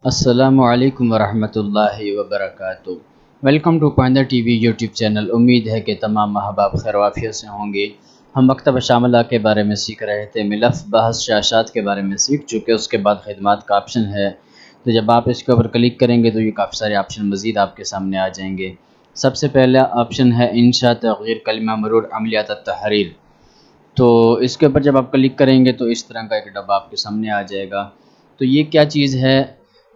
السلام علیکم ورحمۃ اللہ وبرکاتہ۔ Welcome to Painda TV YouTube channel. امید ہے کہ تمام احباب خیر وافیت سے ہوں گے۔ ہم مکتبہ شاملہ کے بارے میں سیکھ رہے تھے، ملف بحث شاشات کے بارے میں سیکھ چکے، اس کے بعد خدمات کا آپشن ہے، تو جب آپ اس کے اوپر کلک کریں گے تو یہ کافی سارے آپشن مزید آپ کے سامنے آ جائیں گے۔ سب سے پہلا آپشن ہے انشاء، تغییر، کلمہ مرور، عملیات التحریر۔ تو اس کے اوپر جب آپ کلک کریں گے تو اس طرح کا ایک ڈبہ آپ کے سامنے آ جائے گا۔ تو یہ کیا چیز ہے؟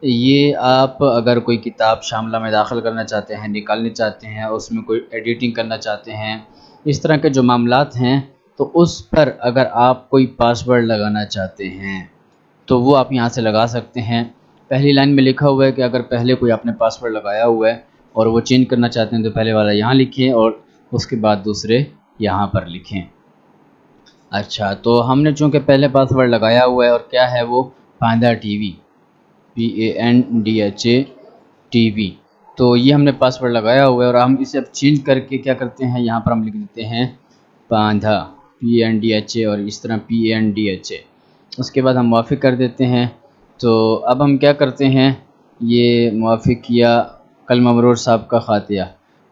یہ آپ اگر کوئی کتاب شاملہ میں داخل کرنا چاہتے ہیں، نکالنے چاہتے ہیں، اس میں کوئی ایڈیٹنگ کرنا چاہتے ہیں، اس طرح کے جو معاملات ہیں، تو اس پر اگر آپ کوئی پاس ورڈ لگانا چاہتے ہیں تو وہ آپ یہاں سے لگا سکتے ہیں۔ پہلی لائن میں لکھا ہوا ہے کہ اگر پہلے کوئی آپ نے پاس ورڈ لگایا ہوا ہے اور وہ چینج کرنا چاہتے ہیں تو پہلے والا یہاں لکھیں اور اس کے بعد دوسرے یہاں پر لکھیں۔ اچھا، تو ہم نے چونکہ پہلے پاس ورڈ لگایا ہوا ہے، اور کیا ہے وہ؟ پائندہ ٹی وی، PANDHA TV، تو یہ ہم نے پاس ورڈ لگایا ہوا ہے اور ہم اسے اب چینج کر کے کیا کرتے ہیں، یہاں پر ہم لکھ دیتے ہیں پاندھا PANDHA اور اس طرح PANDHA۔ اس کے بعد ہم موافق کر دیتے ہیں۔ تو اب ہم کیا کرتے ہیں، یہ موافق کیا، کلمہ مرور صاحب کا خاطیہ،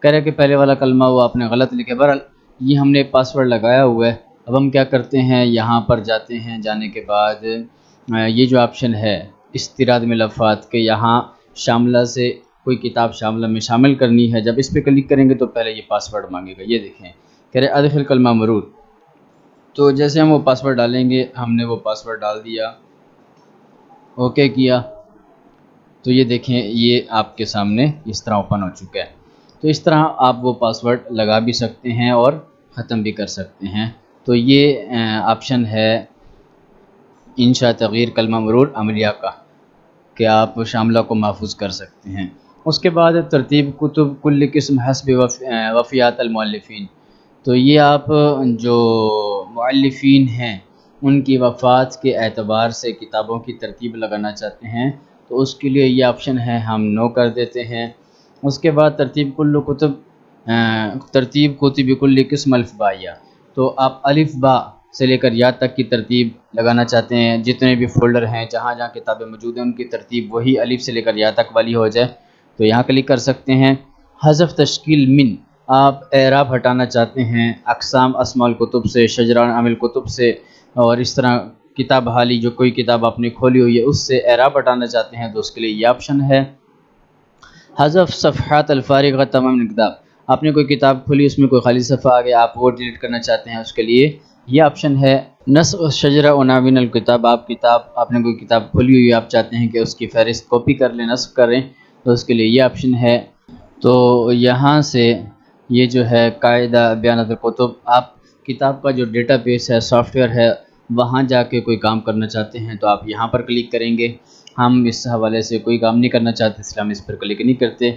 کہہ رہے کہ پہلے والا کلمہ وہ آپ نے غلط لکھے، بہرحال یہ ہم نے پاس ورڈ لگایا ہوا ہے۔ اب ہم کیا کرتے ہیں، یہاں پر جاتے ہیں، جانے کے بعد یہ جو آپشن ہے استیراد ملفات کے، یہاں شاملہ سے کوئی کتاب شاملہ میں شامل کرنی ہے، جب اس پہ کلک کریں گے تو پہلے یہ پاس ورڈ مانگے گا۔ یہ دیکھیں کہہ رہے ادخل کلمہ مرور، تو جیسے ہم وہ پاس ورڈ ڈالیں گے، ہم نے وہ پاس ورڈ ڈال دیا، اوکے کیا، تو یہ دیکھیں یہ آپ کے سامنے اس طرح اوپن ہو چکا ہے۔ تو اس طرح آپ وہ پاس ورڈ لگا بھی سکتے ہیں اور ختم بھی کر سکتے ہیں۔ تو یہ آپشن ہے انشاء، تغییر، کلمہ مرور، عملیہ کا، کہ آپ شاملہ کو محفوظ کر سکتے ہیں۔ اس کے بعد ترتیب کتب کل قسم حسب وفیات المؤلفین، تو یہ آپ جو مؤلفین ہیں ان کی وفات کے اعتبار سے کتابوں کی ترتیب لگانا چاہتے ہیں تو اس کے لیے یہ آپشن ہے، ہم نو کر دیتے ہیں۔ اس کے بعد ترتیب کتب کل قسم الف بائیہ، تو آپ الف با سے لے کر یا تک کی ترتیب لگانا چاہتے ہیں، جتنے بھی فولڈر ہیں، جہاں جہاں کتابیں موجود ہیں ان کی ترتیب وہی الف سے لے کر یا تک والی ہو جائے تو یہاں کلک کر سکتے ہیں۔ حذف تشکیل من، آپ اعراب ہٹانا چاہتے ہیں اقسام اسماء الکتب سے، شجران عام الکتب سے، اور اس طرح کتاب حالی جو کوئی کتاب آپ نے کھولی ہوئی ہے اس سے اعراب ہٹانا چاہتے ہیں تو اس کے لیے یہ آپشن ہے۔ حذف صفحات الفارغہ تمام کتاب، آپ نے کوئی کتاب کھولی، اس میں کوئی خالی صفحہ آ گیا، آپ وہ ڈیلیٹ کرنا چاہتے ہیں، اس کے لیے یہ آپشن ہے۔ نسخ شجرہ عناوین الکتاب، آپ نے کوئی کتاب کھولی ہوئی، آپ چاہتے ہیں کہ اس کی فہرست کاپی کر لیں، نسخ کریں تو اس کے لیے یہ آپشن ہے۔ تو یہاں سے یہ جو ہے قاعدہ بیانات الکتب، آپ کتاب کا جو ڈیٹا بیس ہے، سافٹ ویئر ہے، وہاں جا کے کوئی کام کرنا چاہتے ہیں تو آپ یہاں پر کلک کریں گے۔ ہم اس حوالے سے کوئی کام نہیں کرنا چاہتے اس لیے ہم اس پر کلک نہیں کرتے۔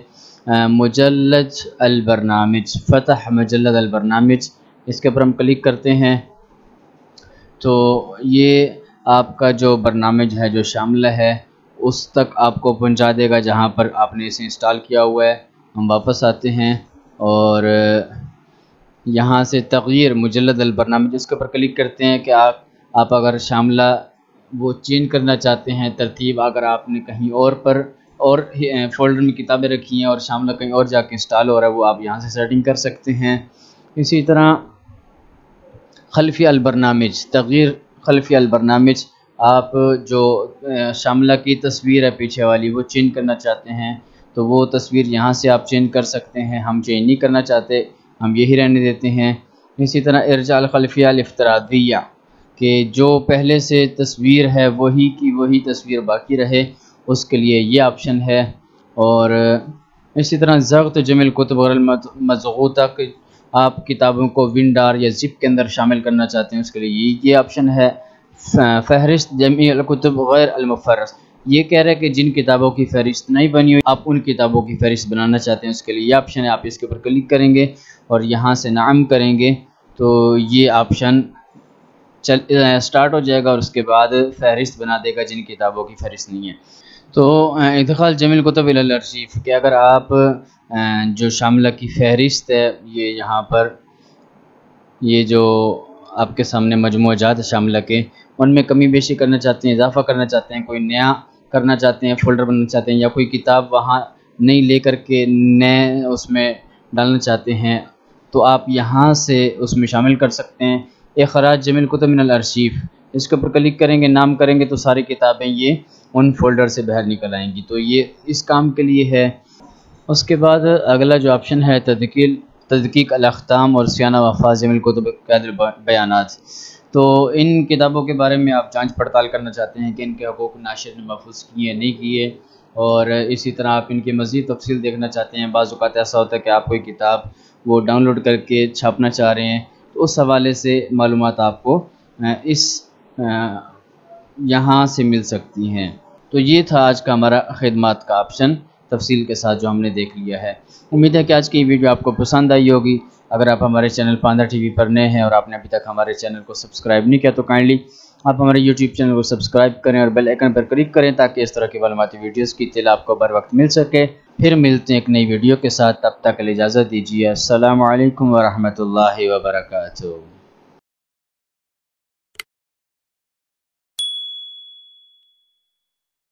مجلد البرنامج، فتح مجلد البرنامج، اس کے اوپر ہم کلک کرتے ہیں تو یہ آپ کا جو برنامج ہے جو شاملہ ہے اس تک آپ کو پہنچا دے گا جہاں پر آپ نے اسے انسٹال کیا ہوا ہے۔ ہم واپس آتے ہیں اور یہاں سے تغییر مجلد البرنامج، اس کے اوپر کلک کرتے ہیں کہ آپ اگر شاملہ وہ چینج کرنا چاہتے ہیں ترتیب، اگر آپ نے کہیں اور پر اور فولڈر میں کتابیں رکھی ہیں اور شاملہ کہیں اور جا کے انسٹال ہو رہا ہے، وہ آپ یہاں سے سیٹنگ کر سکتے ہیں۔ اسی طرح خلفی البرنامج، تغییر خلفی البرنامج، آپ جو شاملہ کی تصویر ہے پیچھے والی وہ چینج کرنا چاہتے ہیں تو وہ تصویر یہاں سے آپ چینج کر سکتے ہیں، ہم چینج نہیں کرنا چاہتے، ہم یہی رہنے دیتے ہیں۔ اسی طرح ارجاء الخلفیہ الافتراضیہ، کہ جو پہلے سے تصویر ہے وہی کی وہی تصویر باقی رہے، اس کے لیے یہ آپشن ہے۔ اور اسی طرح ضغط جمع الکتب غیر المضغوطہ، آپ کتابوں کو ونڈار یا زپ کے اندر شامل کرنا چاہتے ہیں، اس کے لیے یہ آپشن ہے۔ فہرست جمع الکتب غیر المفرس، یہ کہہ رہے کہ جن کتابوں کی فہرست نہیں بنی ہوئی آپ ان کتابوں کی فہرست بنانا چاہتے ہیں، اس کے لیے یہ آپشن ہے۔ آپ اس کے اوپر کلک کریں گے اور یہاں سے نعم کریں گے تو یہ آپشن سٹارٹ ہو جائے گا اور اس کے بعد فہرست بنا دے گا جن کتابوں کی فہرست نہیں ہے۔ تو ادخال جمع الکتب الی الارشیف، کہ اگر آپ جو شاملہ کی فہرست ہے، یہ یہاں پر یہ جو آپ کے سامنے مجموعہ جات شاملہ کے، ان میں کمی بیشی کرنا چاہتے ہیں، اضافہ کرنا چاہتے ہیں، کوئی نیا کرنا چاہتے ہیں، فولڈر بنانا چاہتے ہیں، یا کوئی کتاب وہاں نئی لے کر کے نئے اس میں ڈالنا چاہتے ہیں تو آپ یہاں سے اس میں شامل کر سکتے ہیں۔ اخراج جمیع الکتب من الارشیف، اس کے اوپر کلک کریں گے، نام کریں گے تو ساری کتابیں یہ ان فولڈر سے باہر نکل آئیں گی، تو یہ اس کام کے لیے ہے۔ اس کے بعد اگلا جو آپشن ہے تدقیق الاختام اور سیانہ وفاظ جمیع الکتب قید بیانات، تو ان کتابوں کے بارے میں آپ جانچ پڑتال کرنا چاہتے ہیں کہ ان کے حقوق ناشر نے محفوظ کیے نہیں کیے، اور اسی طرح آپ ان کی مزید تفصیل دیکھنا چاہتے ہیں۔ بعض اوقات ایسا ہوتا ہے کہ آپ کوئی کتاب وہ ڈاؤن لوڈ کر کے چھاپنا چاہ رہے ہیں، تو اس حوالے سے معلومات آپ کو اس یہاں سے مل سکتی ہیں۔ تو یہ تھا آج کا ہمارا خدمات کا آپشن تفصیل کے ساتھ جو ہم نے دیکھ لیا ہے۔ امید ہے کہ آج کی یہ ویڈیو آپ کو پسند آئی ہوگی۔ اگر آپ ہمارے چینل پاندہ ٹی وی پر نئے ہیں اور آپ نے ابھی تک ہمارے چینل کو سبسکرائب نہیں کیا تو کائنڈلی آپ ہمارے یوٹیوب چینل کو سبسکرائب کریں اور بیل آئیکن پر کلک کریں تاکہ اس طرح کی معلوماتی ویڈیوز کی اطلاع آپ کو بر وقت مل سکے۔ پھر ملتے ہیں ایک نئی ویڈیو کے ساتھ، تب تک کے لیے اجازت دیجیے۔ السلام علیکم ورحمۃ اللہ وبرکاتہ۔